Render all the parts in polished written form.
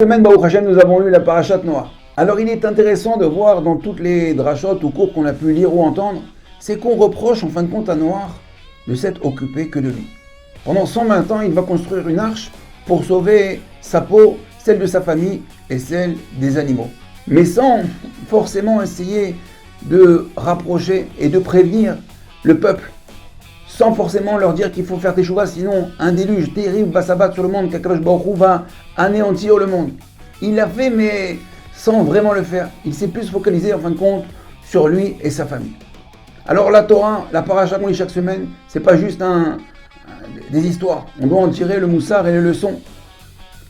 Semaine, Baruch Hashem, nous avons lu la parashat Noach. Alors il est intéressant de voir dans toutes les drachotes ou cours qu'on a pu lire ou entendre, c'est qu'on reproche en fin de compte à Noach de s'être occupé que de lui. Pendant 120 ans, il va construire une arche pour sauver sa peau, celle de sa famille et celle des animaux. Mais sans forcément essayer de rapprocher et de prévenir le peuple. Sans forcément leur dire qu'il faut faire teshuva, sinon un déluge terrible va s'abattre sur le monde, qu'Akadosh Baruch Hu va anéantir le monde. Il l'a fait, mais sans vraiment le faire. Il s'est plus focalisé en fin de compte sur lui et sa famille. Alors la Torah, la paracha qu'on lit chaque semaine, c'est pas juste des histoires. On doit en tirer le moussard et les leçons.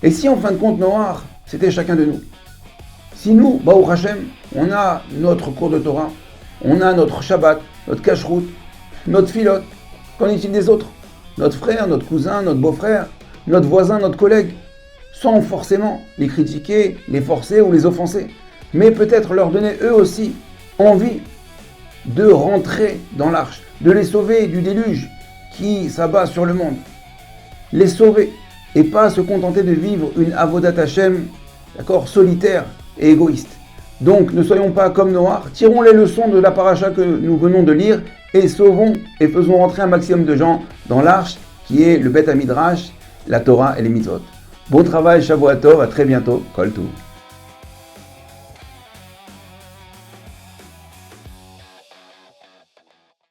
Et si en fin de compte Noach, c'était chacun de nous. Si nous, Baruch Hashem, on a notre cours de Torah, on a notre Shabbat, notre Kashrut, notre filote, qu'en est-il des autres? Notre frère, notre cousin, notre beau-frère, notre voisin, notre collègue, sans forcément les critiquer, les forcer ou les offenser, mais peut-être leur donner eux aussi envie de rentrer dans l'arche, de les sauver du déluge qui s'abat sur le monde. Les sauver et pas se contenter de vivre une avodat Hashem, d'accord, solitaire et égoïste. Donc ne soyons pas comme Noach, tirons les leçons de la paracha que nous venons de lire et sauvons et faisons rentrer un maximum de gens dans l'arche qui est le Beth Hamidrash, la Torah et les Mitzvot. Bon travail, Shavuot Tov, à très bientôt, Kol Tov.